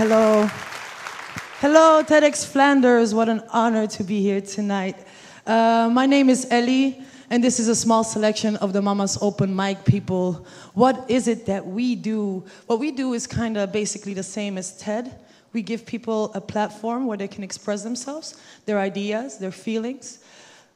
Hello. Hello, TEDxFlanders. What an honor to be here tonight. My name is Ellie, and this is a small selection of the Mama's Open Mic people. What is it that we do? What we do is kind of basically the same as TED. We give people a platform where they can express themselves, their ideas, their feelings.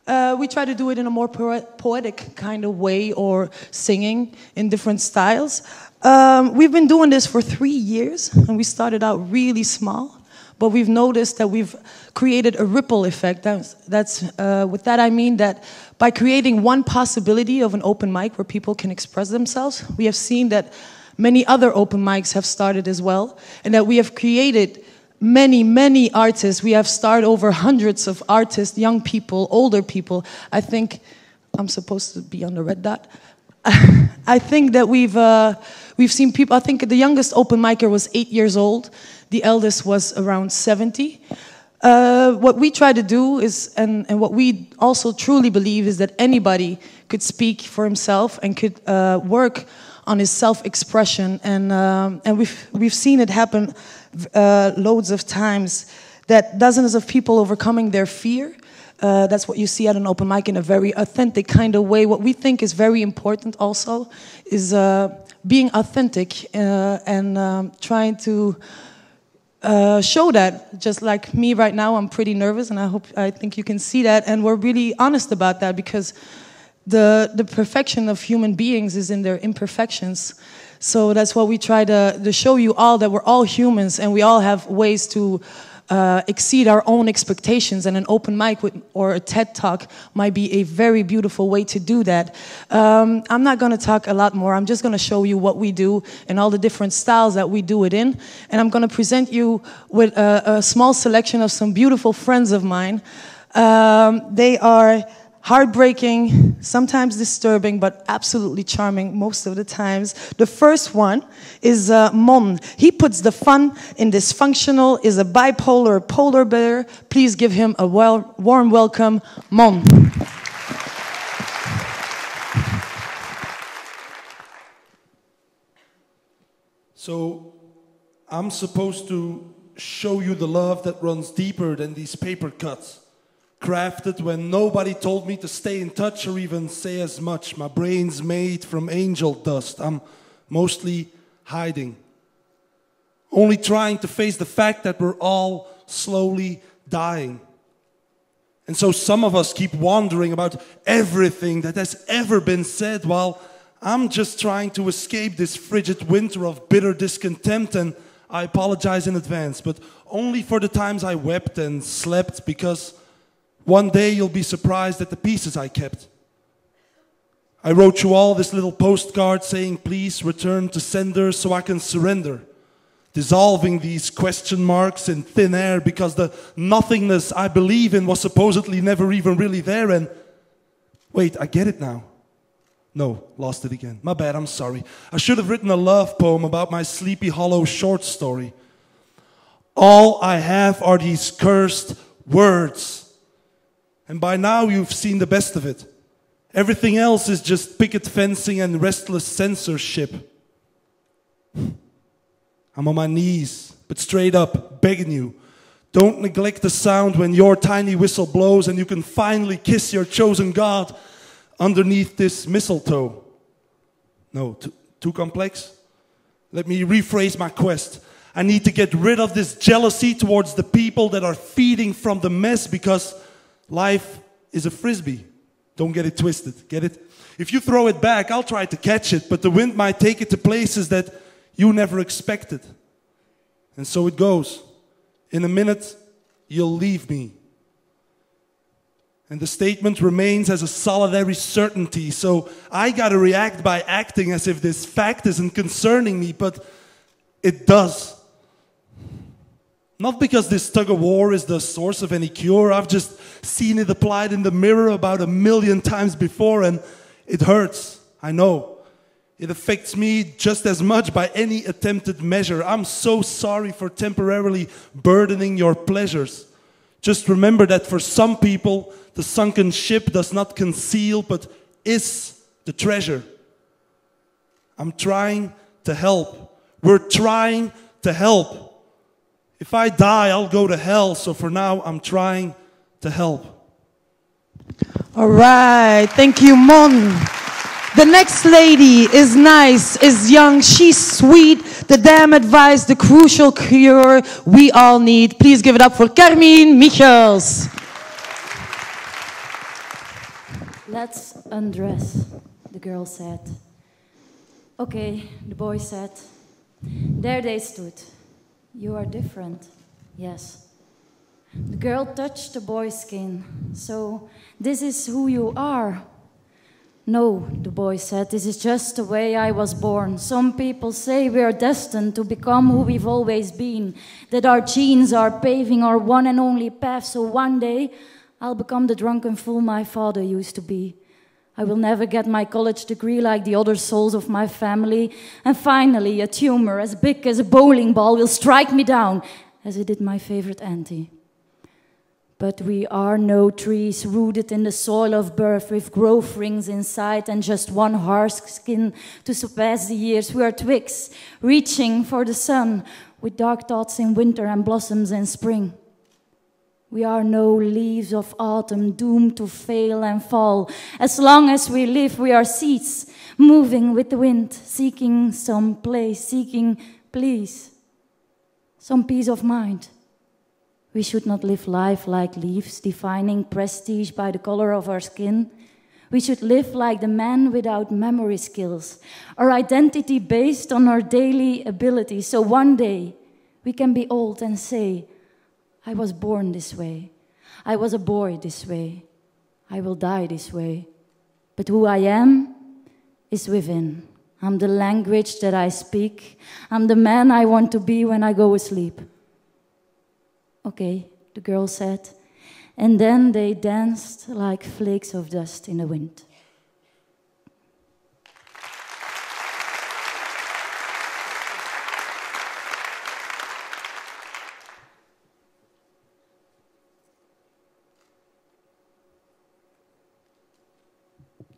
We try to do it in a more poetic kind of way, or singing in different styles. We've been doing this for 3 years, and we started out really small, but we've noticed that we've created a ripple effect. With that I mean that by creating one possibility of an open mic where people can express themselves, we have seen that many other open mics have started as well, and that we have created many artists. We have started over hundreds of artists, young people, older people. I think I'm supposed to be on the red dot. I think that we've seen people. I think the youngest open micer was 8 years old. The eldest was around 70. What we try to do is, and what we also truly believe, is that anybody could speak for himself and could work on his self-expression, and we've seen it happen loads of times. That dozens of people overcoming their fear. That's what you see at an open mic in a very authentic kind of way. What we think is very important also is being authentic and trying to show that. Just like me right now, I'm pretty nervous, and I think you can see that. And we're really honest about that, because the perfection of human beings is in their imperfections. So that's what we try to show you all, that we're all humans and we all have ways to exceed our own expectations, and an open mic or a TED Talk might be a very beautiful way to do that. I'm not going to talk a lot more. I'm just going to show you what we do and all the different styles that we do it in. And I'm going to present you with a small selection of some beautiful friends of mine. They are heartbreaking, sometimes disturbing, but absolutely charming most of the times. The first one is Mon. He puts the fun in dysfunctional, is a bipolar polar bear. Please give him a warm welcome, Mon. So, I'm supposed to show you the love that runs deeper than these paper cuts. Crafted when nobody told me to stay in touch or even say as much. My brain's made from angel dust. I'm mostly hiding. Only trying to face the fact that we're all slowly dying. And so some of us keep wondering about everything that has ever been said, while I'm just trying to escape this frigid winter of bitter discontent. And I apologize in advance, but only for the times I wept and slept, because one day you'll be surprised at the pieces I kept. I wrote you all this little postcard saying please return to sender so I can surrender. Dissolving these question marks in thin air, because the nothingness I believe in was supposedly never even really there. And wait, I get it now. No, lost it again. My bad, I'm sorry. I should have written a love poem about my Sleepy Hollow short story. All I have are these cursed words. And by now you've seen the best of it. Everything else is just picket fencing and restless censorship. I'm on my knees, but straight up, begging you. Don't neglect the sound when your tiny whistle blows and you can finally kiss your chosen God underneath this mistletoe. No, too complex? Let me rephrase my quest. I need to get rid of this jealousy towards the people that are feeding from the mess, because life is a frisbee. Don't get it twisted, get it? If you throw it back, I'll try to catch it, but the wind might take it to places that you never expected. And so it goes. In a minute, you'll leave me. And the statement remains as a solitary certainty, so I gotta react by acting as if this fact isn't concerning me, but it does. Not because this tug-of-war is the source of any cure. I've just seen it applied in the mirror about 1 million times before, and it hurts, I know. It affects me just as much by any attempted measure. I'm so sorry for temporarily burdening your pleasures. Just remember that for some people, the sunken ship does not conceal, but is the treasure. I'm trying to help. We're trying to help. If I die, I'll go to hell, so for now, I'm trying to help. All right, thank you, Mon. The next lady is nice, is young, she's sweet, the damn advice, the crucial cure we all need. Please give it up for Carine Michels. Let's undress, the girl said. Okay, the boy said. There they stood. You are different, yes. The girl touched the boy's skin. So, this is who you are. No, the boy said, this is just the way I was born. Some people say we are destined to become who we've always been, that our genes are paving our one and only path, so one day I'll become the drunken fool my father used to be. I will never get my college degree like the other souls of my family, and finally a tumor as big as a bowling ball will strike me down, as it did my favorite auntie. But we are no trees rooted in the soil of birth with growth rings inside and just one harsh skin to surpass the years. We are twigs reaching for the sun with dark thoughts in winter and blossoms in spring. We are no leaves of autumn doomed to fail and fall. As long as we live, we are seeds moving with the wind, seeking some place, seeking please, some peace of mind. We should not live life like leaves, defining prestige by the color of our skin. We should live like the man without memory skills, our identity based on our daily abilities. So one day we can be old and say, I was born this way. I was a boy this way. I will die this way. But who I am is within. I'm the language that I speak. I'm the man I want to be when I go asleep. Okay, the girl said, and then they danced like flakes of dust in the wind.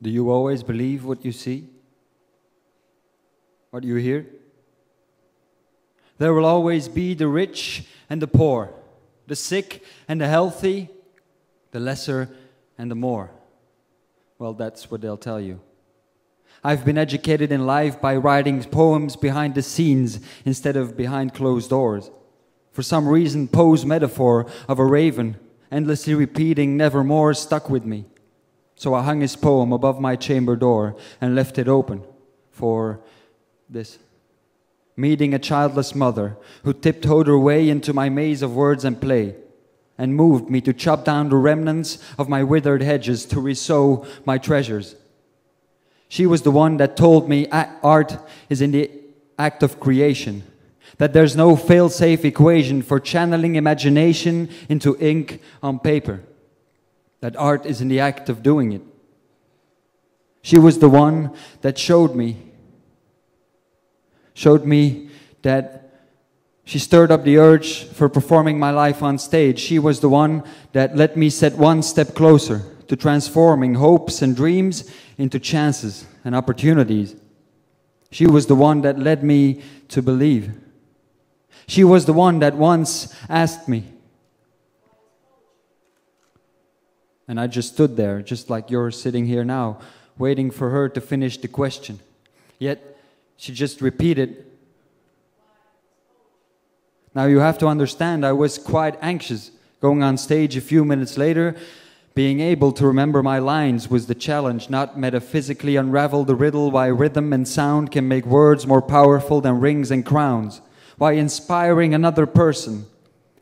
Do you always believe what you see? What you hear? There will always be the rich and the poor, the sick and the healthy, the lesser and the more. Well, that's what they'll tell you. I've been educated in life by writing poems behind the scenes instead of behind closed doors. For some reason, Poe's metaphor of a raven endlessly repeating nevermore stuck with me. So I hung his poem above my chamber door and left it open for this. Meeting a childless mother who tiptoed her way into my maze of words and play and moved me to chop down the remnants of my withered hedges to resow my treasures. She was the one that told me art is in the act of creation, that there's no fail-safe equation for channeling imagination into ink on paper, that art is in the act of doing it. She was the one that showed me that she stirred up the urge for performing my life on stage. She was the one that let me set one step closer to transforming hopes and dreams into chances and opportunities. She was the one that led me to believe. She was the one that once asked me, and I just stood there, just like you're sitting here now, waiting for her to finish the question. Yet, she just repeated. Now you have to understand, I was quite anxious. Going on stage a few minutes later, being able to remember my lines was the challenge, not metaphysically unravel the riddle why rhythm and sound can make words more powerful than rings and crowns. Why inspiring another person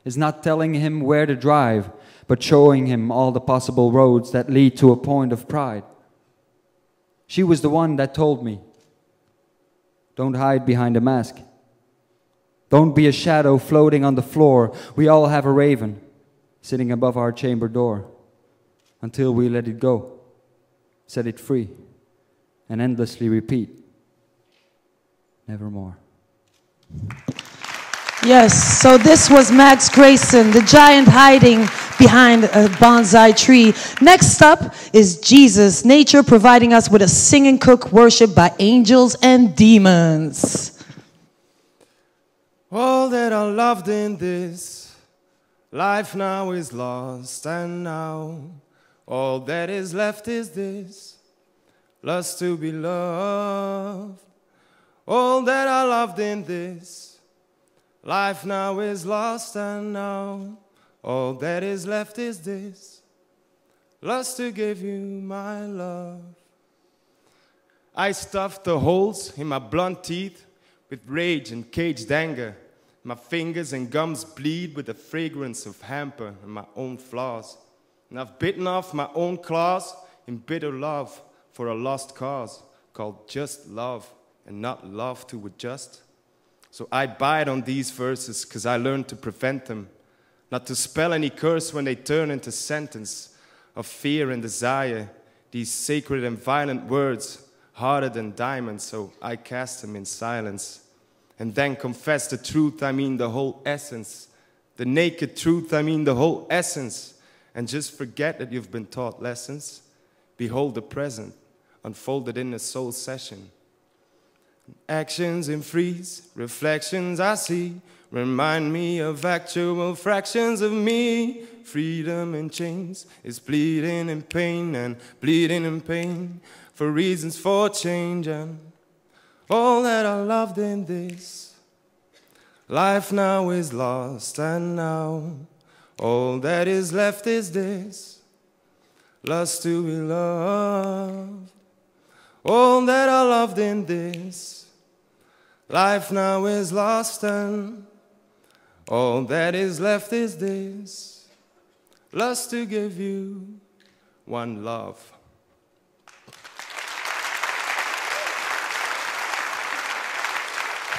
is not telling him where to drive, but showing him all the possible roads that lead to a point of pride. She was the one that told me, don't hide behind a mask. Don't be a shadow floating on the floor. We all have a raven sitting above our chamber door until we let it go, set it free, and endlessly repeat, nevermore. Yes, so this was Max Grayson, the giant hiding behind a bonsai tree. Next up is Jesus, nature providing us with a sing and cook worship by angels and demons. All that I loved in this life now is lost, and now all that is left is this lust to be loved. All that I loved in this life now is lost, and now all that is left is this lust to give you my love. I stuffed the holes in my blunt teeth with rage and caged anger. My fingers and gums bleed with the fragrance of hamper and my own flaws. And I've bitten off my own claws in bitter love for a lost cause called just love and not love to adjust. So I bite on these verses because I learned to prevent them, not to spell any curse when they turn into sentence of fear and desire. These sacred and violent words, harder than diamonds, so I cast them in silence. And then confess the truth, I mean the whole essence. The naked truth, I mean the whole essence. And just forget that you've been taught lessons. Behold the present, unfolded in a soul session. Actions in freeze, reflections I see, remind me of actual fractions of me. Freedom in chains is bleeding in pain and bleeding in pain for reasons for change. And all that I loved in this life now is lost, and now all that is left is this lust to be loved. All that I loved in this life now is lost, and all that is left is this lust to give you one love.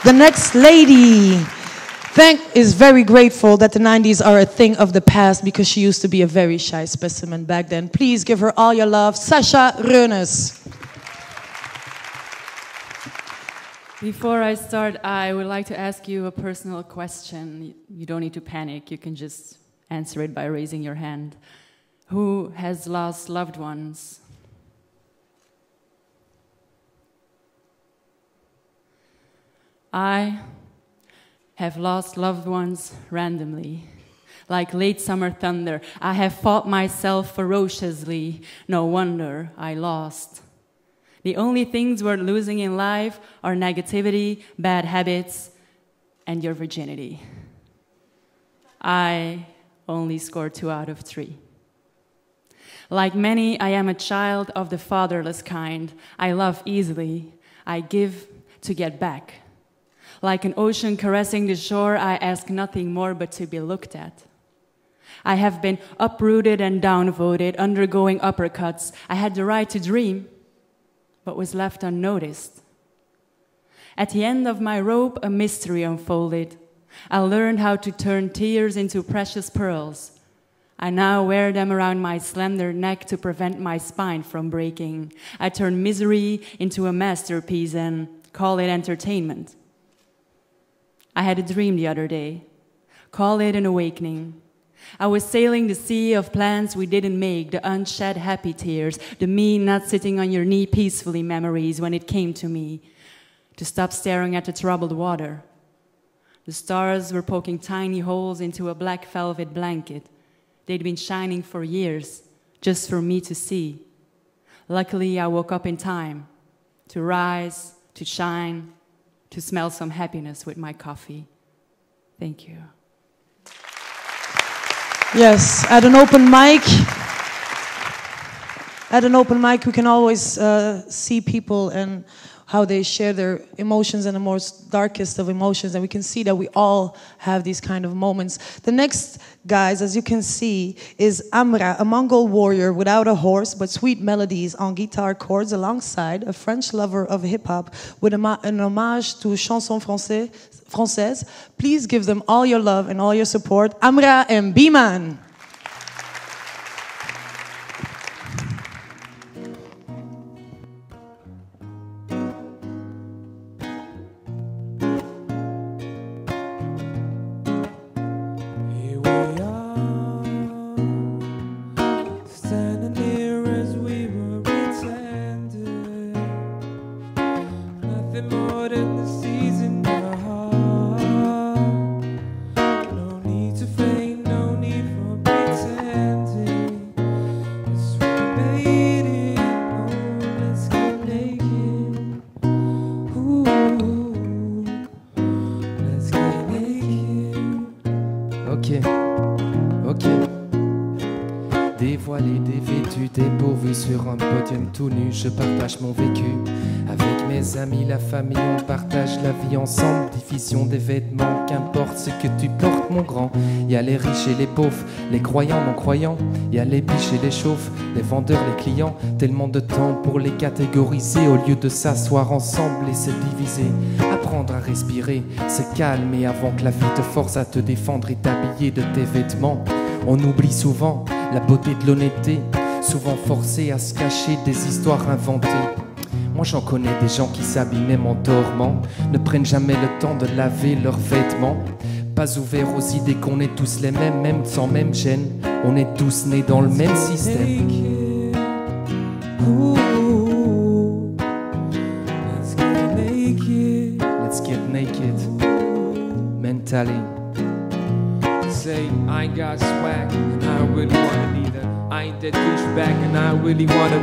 The next lady is very grateful that the 90s are a thing of the past because she used to be a very shy specimen back then. Please give her all your love, Sasha Reunes. Before I start, I would like to ask you a personal question. You don't need to panic. You can just answer it by raising your hand. Who has lost loved ones? I have lost loved ones randomly, like late summer thunder. I have fought myself ferociously. No wonder I lost. The only things worth losing in life are negativity, bad habits, and your virginity. I only scored 2 out of 3. Like many, I am a child of the fatherless kind. I love easily. I give to get back. Like an ocean caressing the shore, I ask nothing more but to be looked at. I have been uprooted and downvoted, undergoing uppercuts. I had the right to dream, but was left unnoticed. At the end of my rope, a mystery unfolded. I learned how to turn tears into precious pearls. I now wear them around my slender neck to prevent my spine from breaking. I turn misery into a masterpiece and call it entertainment. I had a dream the other day. Call it an awakening. I was sailing the sea of plans we didn't make, the unshed happy tears, the me not sitting on your knee peacefully memories when it came to me to stop staring at the troubled water. The stars were poking tiny holes into a black velvet blanket. They'd been shining for years, just for me to see. Luckily, I woke up in time to rise, to shine, to smell some happiness with my coffee. Thank you. Yes, at an open mic, we can always see people and how they share their emotions and the most darkest of emotions, and we can see that we all have these kind of moments. The next, guys, as you can see, is Amra, a Mongol warrior without a horse, but sweet melodies on guitar chords alongside a French lover of hip-hop with an homage to chansons françaises. Please give them all your love and all your support, Amra and Bman. More than the season of heart. tout nu, je partage mon vécu. Avec mes amis, la famille, on partage la vie ensemble. Division des vêtements, qu'importe ce que tu portes, mon grand. Y a les riches et les pauvres, les croyants, non-croyants. Y a les biches et les chauves, les vendeurs, les clients. Tellement de temps pour les catégoriser au lieu de s'asseoir ensemble et se diviser. Apprendre à respirer, se calmer avant que la vie te force à te défendre et t'habiller de tes vêtements. On oublie souvent la beauté de l'honnêteté, souvent forcé à se cacher des histoires inventées. Moi j'en connais des gens qui s'habillent même en dormant, ne prennent jamais le temps de laver leurs vêtements. Pas ouverts aux idées qu'on est tous les mêmes, même sans même gêne. On est tous nés dans le même système. Let's get naked. Mentally. Say I ain't got swag and I don't really wanna neither. I ain't that douchebag and I really wanna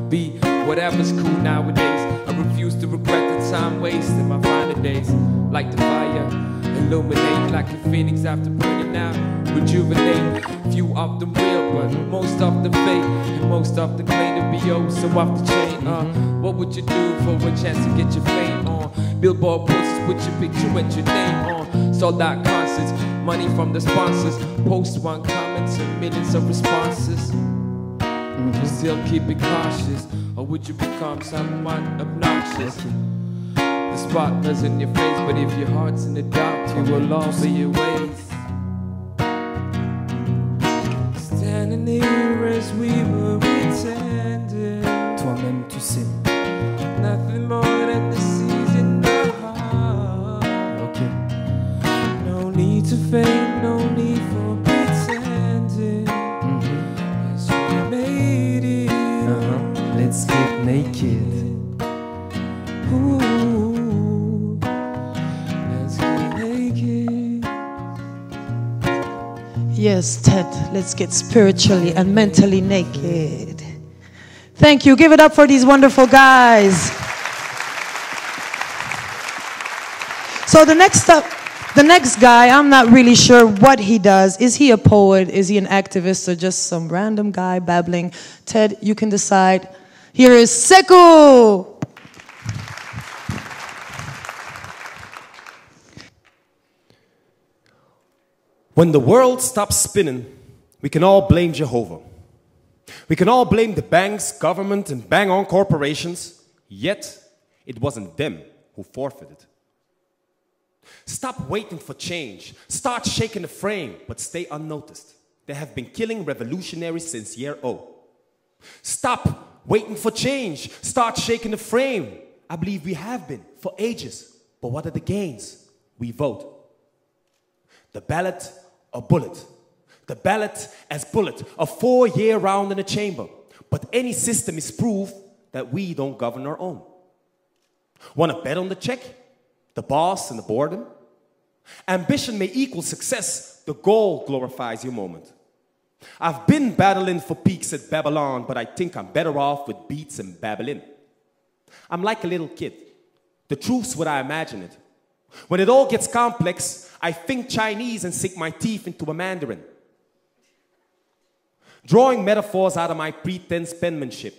be whatever's cool nowadays. I refuse to regret the time wasted my finer days. Like the fire, illuminate like a phoenix after burning out. Rejuvenate, few of them real, but most of them fake, and most of them claim to be oh so off the chain. What would you do for a chance to get your fame on? Billboard posters with your picture and your name on. Sold out concerts, money from the sponsors. Post one comments and millions of responses. Would you still keep it cautious, or would you become someone obnoxious? The spotlight's in your face, but if your heart's in the dark, you will alter your ways. Standing here as we were pretending, Toi-même tu sais. nothing more than the seas in the heart. Ok. No need to fake, no need for pretending. Yes, we made it. Let's get naked. Ooh, let's get naked. Yes, Ted, let's get spiritually and mentally naked. Thank you. Give it up for these wonderful guys. So the next guy, I'm not really sure what he does. Is he a poet? Is he an activist? Or just some random guy babbling? Ted, you can decide. Here is Sekou. When the world stops spinning, we can all blame Jehovah. We can all blame the banks, government, and bang-on corporations, yet it wasn't them who forfeited. Stop waiting for change. Start shaking the frame, but stay unnoticed. They have been killing revolutionaries since year O. Stop waiting for change. Start shaking the frame. I believe we have been for ages. But what are the gains? We vote. The ballot, a bullet. The ballot as bullet, a 4-year round in a chamber. But any system is proof that we don't govern our own. Want to bet on the check? The boss and the boredom? Ambition may equal success. The goal glorifies your moment. I've been battling for peaks at Babylon, but I think I'm better off with beats and babbling. I'm like a little kid. The truth's what I imagine it. When it all gets complex, I think Chinese and sink my teeth into a Mandarin. Drawing metaphors out of my pretense penmanship.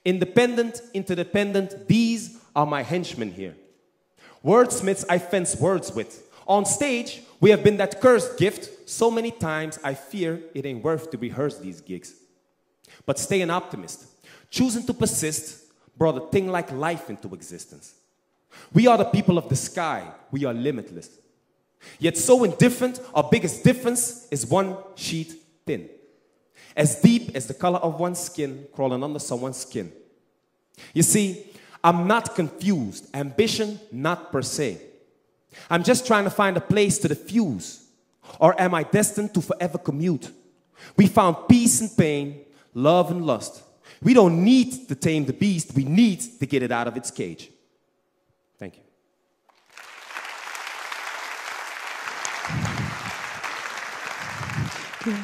Independent, interdependent, these are my henchmen here. Wordsmiths I fence words with. On stage, we have been that cursed gift so many times I fear it ain't worth to rehearse these gigs. But stay an optimist. Choosing to persist brought a thing like life into existence. We are the people of the sky. We are limitless. Yet so indifferent, our biggest difference is one sheet thin. As deep as the color of one's skin crawling under someone's skin. You see, I'm not confused. Ambition, not per se. I'm just trying to find a place to diffuse. Or am I destined to forever commute? We found peace and pain, love and lust. We don't need to tame the beast. We need to get it out of its cage. Thank you.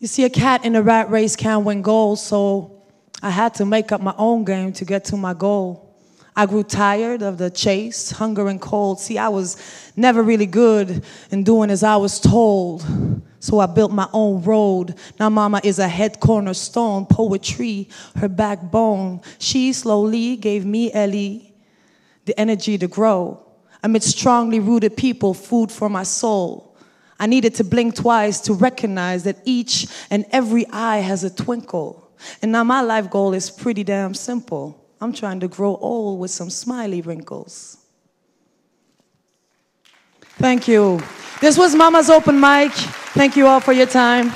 You see, a cat in a rat race can't win gold, so I had to make up my own game to get to my goal. I grew tired of the chase, hunger and cold. See, I was never really good in doing as I was told. So I built my own road. Now mama is a head cornerstone, poetry, her backbone. She slowly gave me, Ellie, the energy to grow. Amid strongly rooted people, food for my soul. I needed to blink twice to recognize that each and every eye has a twinkle. And now my life goal is pretty damn simple. I'm trying to grow old with some smiley wrinkles. Thank you. This was Mama's Open Mic. Thank you all for your time.